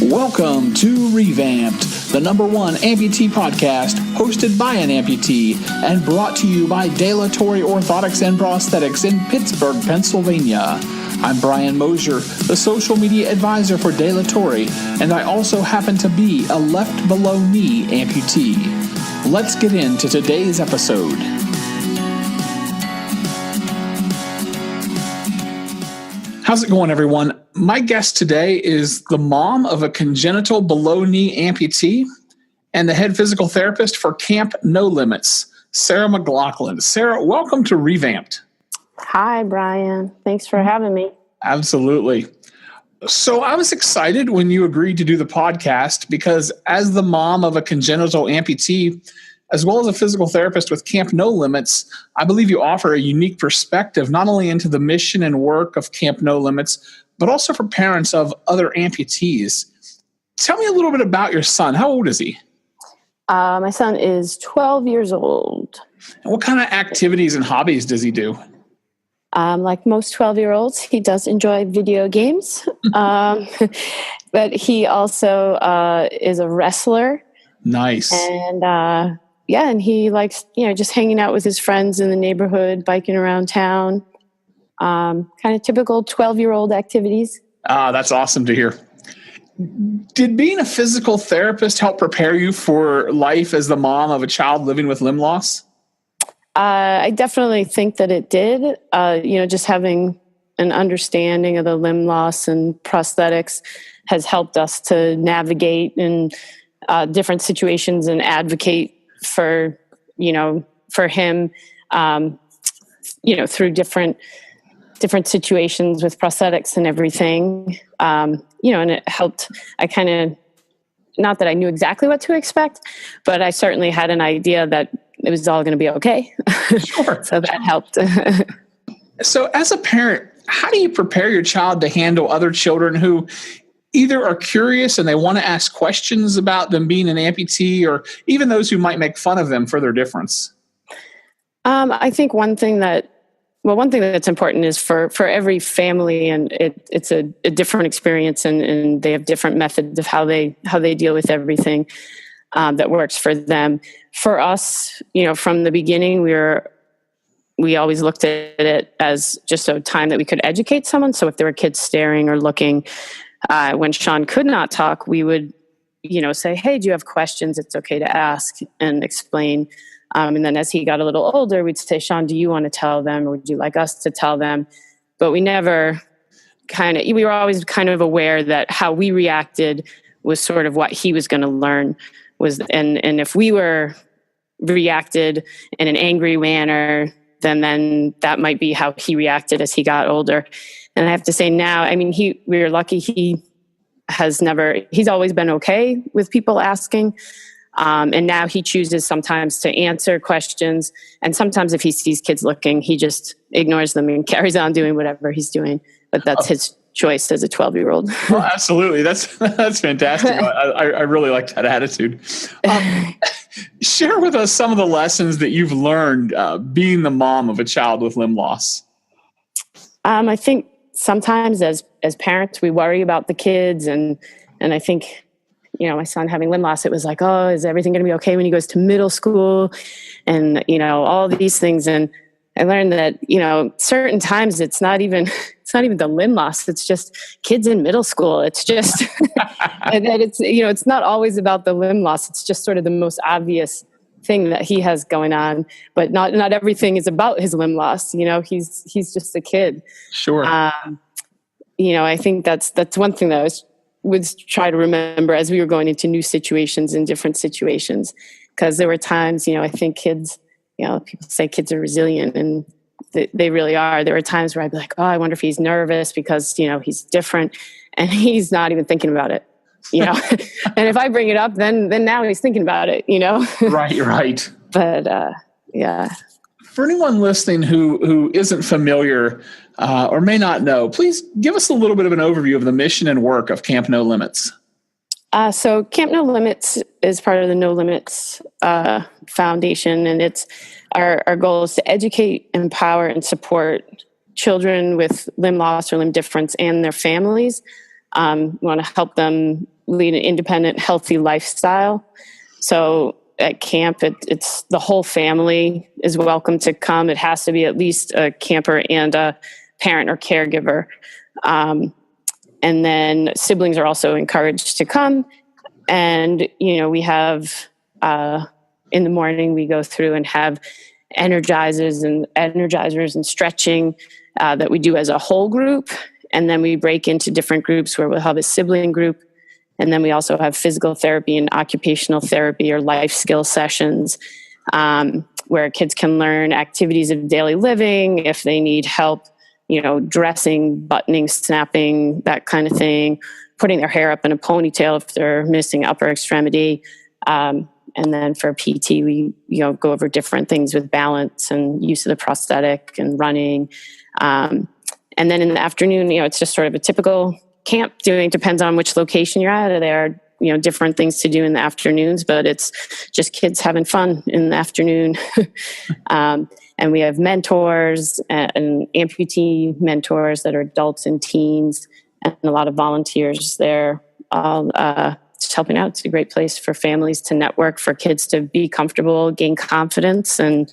Welcome to revAMPd, the #1 amputee podcast hosted by an amputee and brought to you by Dilatory Orthotics and Prosthetics in Pittsburgh, Pennsylvania. I'm Brian Mosier, the social media advisor for Dilatory, and I also happen to be a left below knee amputee. Let's get into today's episode. How's it going, everyone? My guest today is the mom of a congenital below-knee amputee and the head physical therapist for Camp No Limits, Sara McLaughlin. Sara, welcome to revAMPd. Hi, Brian. Thanks for having me. Absolutely. So I was excited when you agreed to do the podcast because as the mom of a congenital amputee, as well as a physical therapist with Camp No Limits, I believe you offer a unique perspective not only into the mission and work of Camp No Limits, but also for parents of other amputees. Tell me a little bit about your son. How old is he? My son is 12 years old. And what kind of activities and hobbies does he do? Like most 12-year-olds, he does enjoy video games, but he also is a wrestler. Nice. And he likes, just hanging out with his friends in the neighborhood, biking around town, kind of typical 12-year-old activities. That's awesome to hear. Did being a physical therapist help prepare you for life as the mom of a child living with limb loss? I definitely think that it did. Just having an understanding of the limb loss and prosthetics has helped us to navigate in different situations and advocate for him, through different situations with prosthetics and everything. And it helped. Not that I knew exactly what to expect, but I certainly had an idea that it was all going to be okay. Sure. So that helped. So as a parent, how do you prepare your child to handle other children who either are curious and they want to ask questions about them being an amputee, or even those who might make fun of them for their difference? I think one thing that's important is for every family, and it's a different experience, and they have different methods of how they deal with everything that works for them. For us, from the beginning, we always looked at it as just a time that we could educate someone. So if there were kids staring or looking, when Sean could not talk, we would, say, "Hey, do you have questions? It's okay to ask," and explain. And then as he got a little older, we'd say, "Sean, do you want to tell them, or would you like us to tell them?" But we never we were always kind of aware that how we reacted was sort of what he was going to learn and if we were reacted in an angry manner, then that might be how he reacted as he got older. And I have to say now, we were lucky he's always been okay with people asking. And now he chooses sometimes to answer questions. And sometimes if he sees kids looking, he just ignores them and carries on doing whatever he's doing. But that's his choice as a 12-year-old. Well, absolutely. That's fantastic. I really like that attitude. Share with us some of the lessons that you've learned being the mom of a child with limb loss. I think sometimes as parents, we worry about the kids. And I think, my son having limb loss, it was like, oh, is everything going to be okay when he goes to middle school? And, all these things. And I learned that, certain times it's not even the limb loss. It's just kids in middle school. It's just and that it's not always about the limb loss. It's just sort of the most obvious thing that he has going on, but not everything is about his limb loss. He's just a kid. Sure. I think that's one thing that I would try to remember as we were going into new situations and different situations, because there were times, I think kids, people say kids are resilient, and they really are. There were times where I'd be like, oh, I wonder if he's nervous because, he's different, and he's not even thinking about it, and if I bring it up, then now he's thinking about it, Right. But, yeah. For anyone listening who isn't familiar or may not know, please give us a little bit of an overview of the mission and work of Camp No Limits. So Camp No Limits is part of the No Limits Foundation, and it's our goal is to educate, empower, and support children with limb loss or limb difference and their families. We want to help them, lead an independent, healthy lifestyle. So at camp, it's the whole family is welcome to come. It has to be at least a camper and a parent or caregiver. And then siblings are also encouraged to come. And, we have, in the morning, we go through and have energizers and stretching that we do as a whole group. And then we break into different groups where we'll have a sibling group. And then we also have physical therapy and occupational therapy or life skill sessions, where kids can learn activities of daily living if they need help, dressing, buttoning, snapping, that kind of thing, putting their hair up in a ponytail if they're missing upper extremity. And then for PT, we go over different things with balance and use of the prosthetic and running. And then in the afternoon, it's just sort of a typical camp depends on which location you're at. There are, different things to do in the afternoons, but it's just kids having fun in the afternoon. And we have mentors and amputee mentors that are adults and teens, and a lot of volunteers there, all just helping out. It's a great place for families to network, for kids to be comfortable, gain confidence, and,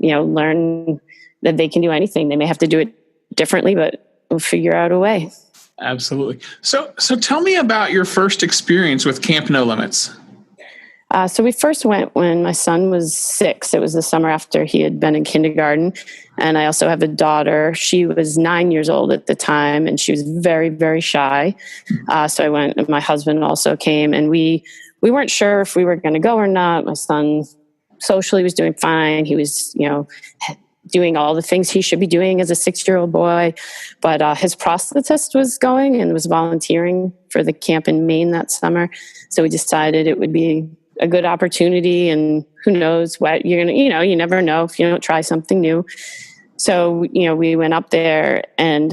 learn that they can do anything. They may have to do it differently, but we'll figure out a way. Absolutely. So tell me about your first experience with Camp No Limits. So we first went when my son was 6. It was the summer after he had been in kindergarten. And I also have a daughter. She was 9 years old at the time, and she was very, very shy. So I went, and my husband also came, and we weren't sure if we were going to go or not. My son socially was doing fine. He was, doing all the things he should be doing as a 6-year-old boy. But his prosthetist was going and was volunteering for the camp in Maine that summer. So we decided it would be a good opportunity, and who knows what you're going to, you never know if you don't try something new. So, we went up there, and,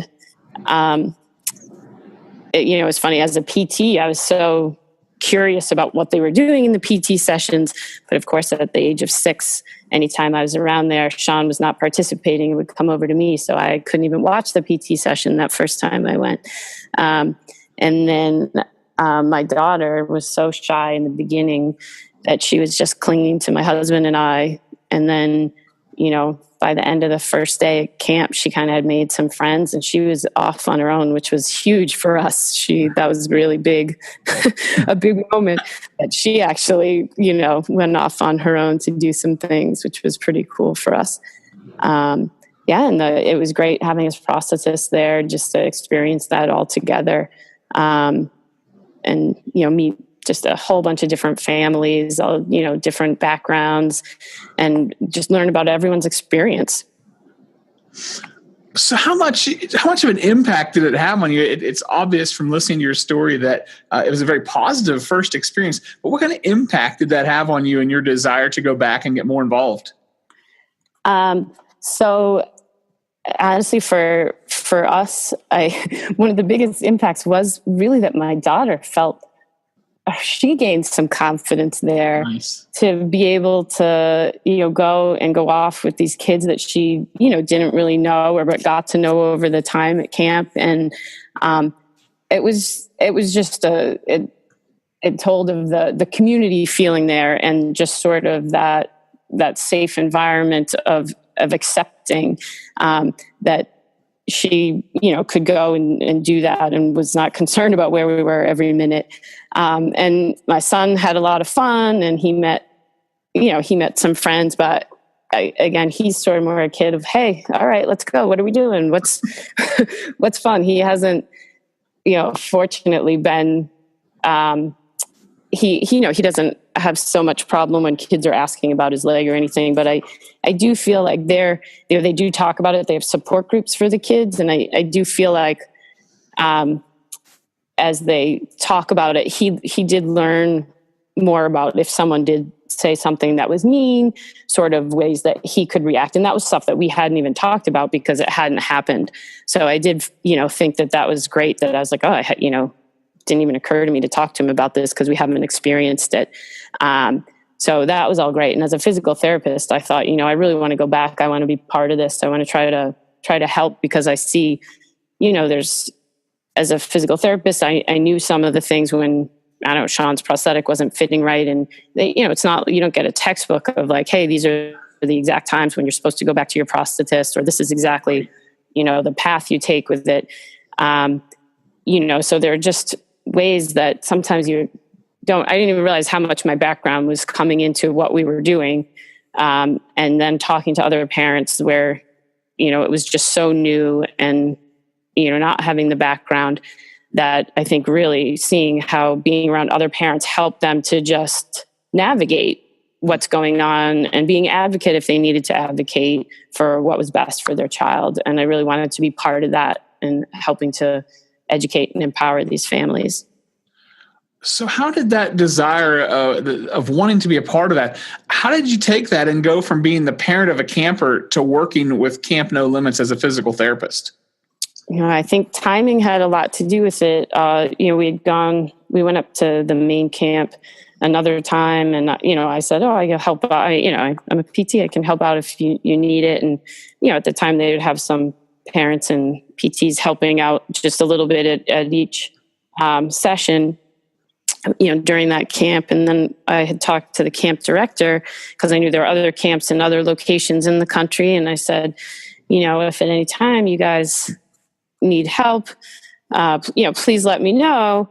it was funny. As a PT, I was so curious about what they were doing in the PT sessions. But of course, at the age of 6, anytime I was around there, Sean was not participating. It would come over to me. So I couldn't even watch the PT session that first time I went. And then my daughter was so shy in the beginning that she was just clinging to my husband and I. And then, by the end of the first day at camp, she kind of had made some friends, and she was off on her own, which was huge for us. That was really big, a big moment that she actually, went off on her own to do some things, which was pretty cool for us. And it was great having his prosthetist there just to experience that all together. And, meet just a whole bunch of different families, all, different backgrounds, and just learn about everyone's experience. So how much of an impact did it have on you? It's obvious from listening to your story that it was a very positive first experience, but what kind of impact did that have on you and your desire to go back and get more involved? So honestly, for us, one of the biggest impacts was really that my daughter she gained some confidence there. Nice. To be able to, go off with these kids that she, didn't really know or but got to know over the time at camp. And it was just it told of the community feeling there, and just sort of that safe environment of accepting that she, could go and do that, and was not concerned about where we were every minute. And my son had a lot of fun, and he met some friends, but again, he's sort of more a kid of, hey, all right, let's go. What are we doing? What's fun? He hasn't, fortunately been, he doesn't have so much problem when kids are asking about his leg or anything, but I do feel like they do talk about it. They have support groups for the kids. And I do feel like, as they talk about it, he did learn more about if someone did say something that was mean, sort of ways that he could react. And that was stuff that we hadn't even talked about because it hadn't happened. So I did, think that was great, that I was like, didn't even occur to me to talk to him about this because we haven't experienced it. So that was all great. And as a physical therapist, I thought, I really want to go back. I want to be part of this. I want to try to help, because I see, as a physical therapist, I knew some of the things when I don't know, Sean's prosthetic wasn't fitting right. And they, it's not, you don't get a textbook of like, hey, these are the exact times when you're supposed to go back to your prosthetist, or this is exactly, the path you take with it. So there are just ways that sometimes I didn't even realize how much my background was coming into what we were doing. And then talking to other parents where, it was just so new and, not having the background, that I think really seeing how being around other parents helped them to just navigate what's going on and being advocate if they needed to advocate for what was best for their child. And I really wanted to be part of that and helping to educate and empower these families. So how did that desire of wanting to be a part of that, how did you take that and go from being the parent of a camper to working with Camp No Limits as a physical therapist? I think timing had a lot to do with it. We went up to the main camp another time, and, I said, I can help out. I'm a PT. I can help out if you need it. And, at the time they would have some parents and PTs helping out just a little bit at each session, during that camp. And then I had talked to the camp director because I knew there were other camps in other locations in the country. And I said, if at any time you guys need help, please let me know.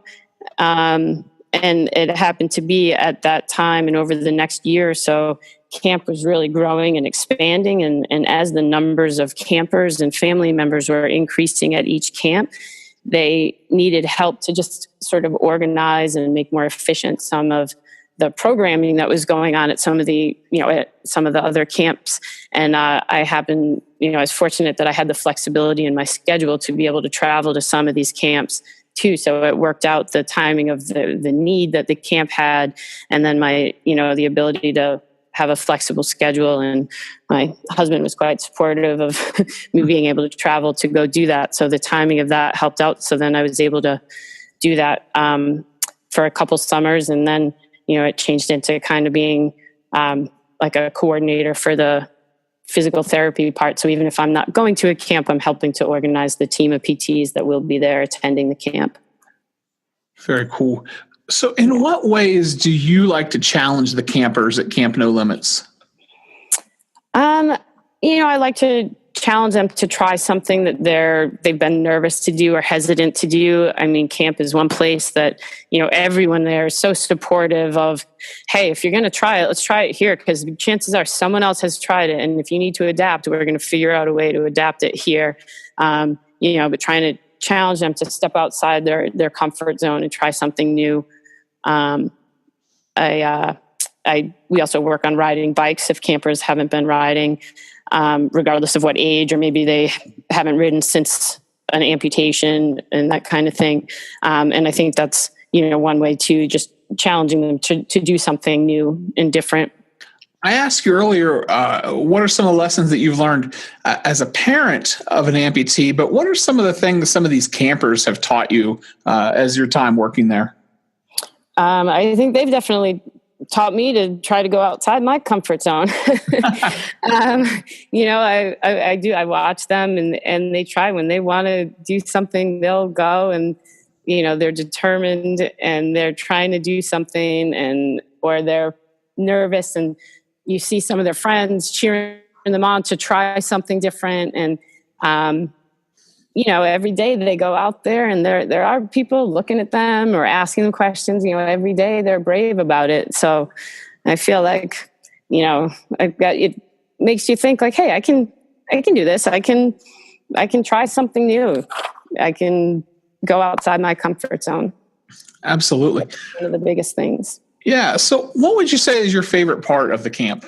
And it happened to be at that time, and over the next year or so, camp was really growing and expanding. And as the numbers of campers and family members were increasing at each camp, they needed help to just sort of organize and make more efficient some of the programming that was going on at some of the, at some of the other camps. And I was fortunate that I had the flexibility in my schedule to be able to travel to some of these camps too. So it worked out the timing of the need that the camp had, and then my, the ability to have a flexible schedule. And my husband was quite supportive of me being able to travel to go do that. So the timing of that helped out. So then I was able to do that for a couple summers. And then, it changed into kind of being like a coordinator for the physical therapy part. So even if I'm not going to a camp, I'm helping to organize the team of PTs that will be there attending the camp. Very cool. So in what ways do you like to challenge the campers at Camp No Limits? I like to challenge them to try something that they've been nervous to do or hesitant to do. I mean, camp is one place that, everyone there is so supportive of, hey, if you're going to try it, let's try it here, because chances are someone else has tried it. And if you need to adapt, we're going to figure out a way to adapt it here. But trying to challenge them to step outside their comfort zone and try something new. We also work on riding bikes if campers haven't been riding, regardless of what age, or maybe they haven't ridden since an amputation and that kind of thing. And I think that's, one way to just challenging them to do something new and different. I asked you earlier, what are some of the lessons that you've learned as a parent of an amputee, but what are some of the things some of these campers have taught you as your time working there? I think they've definitely taught me to try to go outside my comfort zone. I watch them and they try. When they want to do something, they'll go, and, they're determined and they're trying to do something, or they're nervous, and you see some of their friends cheering them on to try something different. And, every day they go out there and there are people looking at them or asking them questions. Every day they're brave about it. So I feel like, it makes you think like, hey, I can do this. I can try something new. I can go outside my comfort zone. Absolutely. One of the biggest things. Yeah. So what would you say is your favorite part of the camp?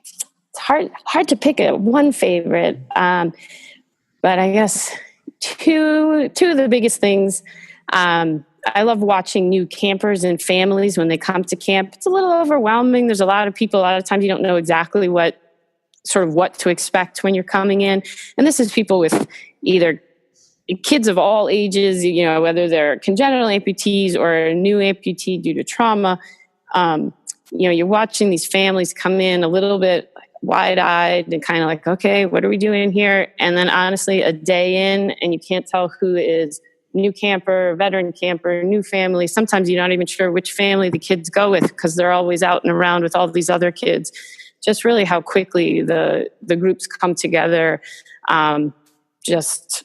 It's hard to pick one favorite. But I guess two of the biggest things, I love watching new campers and families when they come to camp. It's a little overwhelming. There's a lot of people. A lot of times you don't know exactly what to expect when you're coming in. And this is people with either kids of all ages, whether they're congenital amputees or a new amputee due to trauma. You're watching these families come in a little bit wide-eyed and kind of like, okay, what are we doing here? And then honestly, a day in, and you can't tell who is new camper, veteran camper, new family. Sometimes you're not even sure which family the kids go with because they're always out and around with all these other kids. Just really how quickly the groups come together, just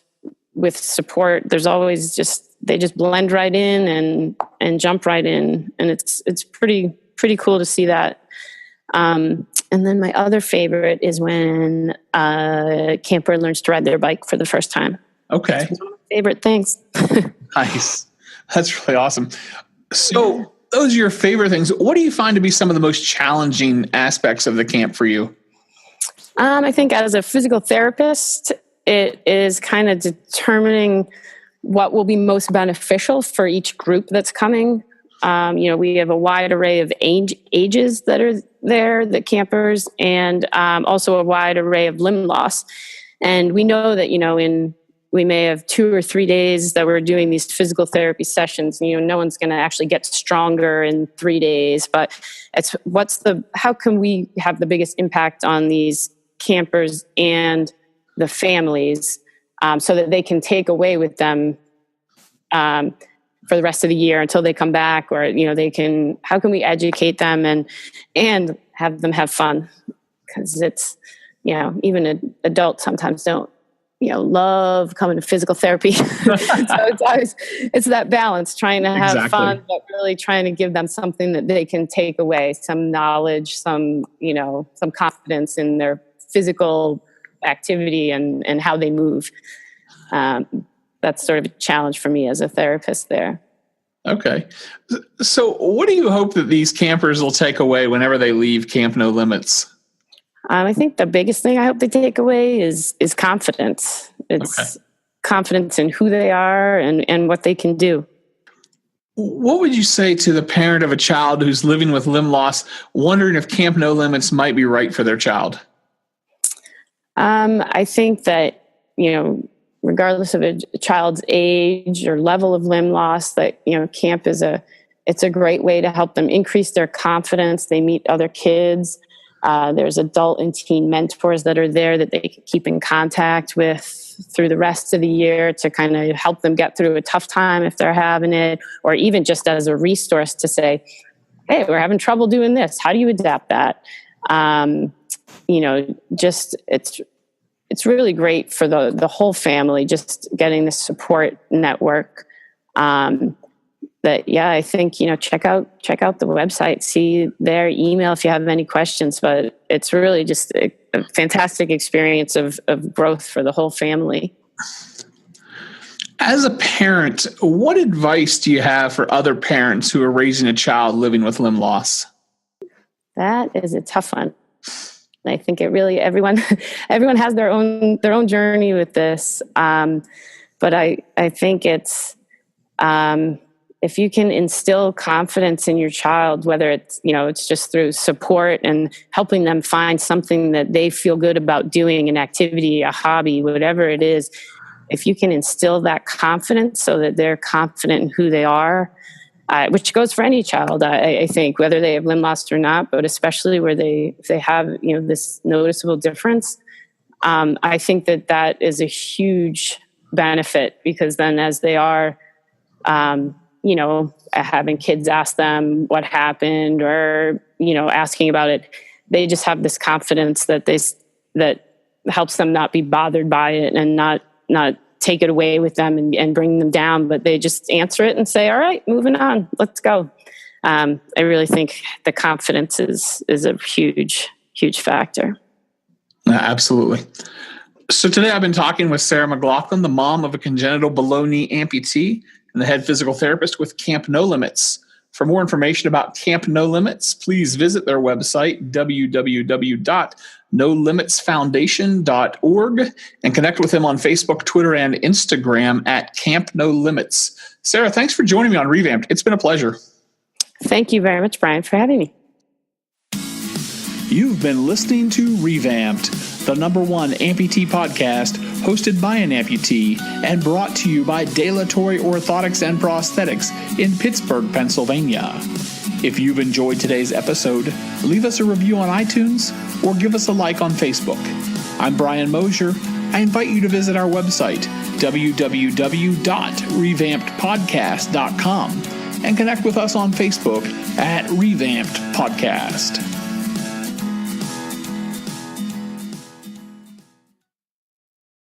with support. There's always they just blend right in and jump right in. And it's pretty cool to see that. And then my other favorite is when a camper learns to ride their bike for the first time. Okay. It's one of my favorite things. Nice. That's really awesome. So those are your favorite things. What do you find to be some of the most challenging aspects of the camp for you? I think as a physical therapist, it is kind of determining what will be most beneficial for each group that's coming. We have a wide array of ages that are there, the campers, and also a wide array of limb loss. And we know that, we may have 2 or 3 days that we're doing these physical therapy sessions. No one's going to actually get stronger in 3 days, but it's how can we have the biggest impact on these campers and the families, so that they can take away with them for the rest of the year until they come back, or how can we educate them and have them have fun? Because it's even adults sometimes don't love coming to physical therapy. So it's that balance, trying to have fun, but really trying to give them something that they can take away, some knowledge, some confidence in their physical activity and how they move. That's sort of a challenge for me as a therapist there. Okay. So what do you hope that these campers will take away whenever they leave Camp No Limits? I think the biggest thing I hope they take away is confidence. It's confidence in who they are and what they can do. What would you say to the parent of a child who's living with limb loss, wondering if Camp No Limits might be right for their child? I think that, regardless of a child's age or level of limb loss, that, camp it's a great way to help them increase their confidence. They meet other kids. There's adult and teen mentors that are there that they can keep in contact with through the rest of the year to kind of help them get through a tough time if they're having it, or even just as a resource to say, hey, we're having trouble doing this. How do you adapt that? It's really great for the whole family, just getting the support network. I think, check out the website, see their email if you have any questions, but it's really just a fantastic experience of growth for the whole family. As a parent, what advice do you have for other parents who are raising a child living with limb loss? That is a tough one. I think everyone has their own journey with this. But I think it's, if you can instill confidence in your child, whether it's just through support and helping them find something that they feel good about doing, an activity, a hobby, whatever it is, if you can instill that confidence so that they're confident in who they are, which goes for any child, I think, whether they have limb loss or not, but especially where if they have, this noticeable difference, I think that is a huge benefit, because then as they are, having kids ask them what happened or, asking about it, they just have this confidence that helps them not be bothered by it and not take it away with them and bring them down, but they just answer it and say, all right, moving on, let's go. I really think the confidence is a huge, huge factor. Absolutely. So today I've been talking with Sara McLaughlin, the mom of a congenital below-knee amputee and the head physical therapist with Camp No Limits. For more information about Camp No Limits, please visit their website, www.nolimitsfoundation.org, and connect with them on Facebook, Twitter, and Instagram at Camp No Limits. Sara, thanks for joining me on revAMPd. It's been a pleasure. Thank you very much, Brian, for having me. You've been listening to revAMPd, the #1 amputee podcast hosted by an amputee and brought to you by Dilatory Orthotics and Prosthetics in Pittsburgh, Pennsylvania. If you've enjoyed today's episode, leave us a review on iTunes or give us a like on Facebook. I'm Brian Mosier. I invite you to visit our website, www.revampedpodcast.com and connect with us on Facebook at Revamped Podcast.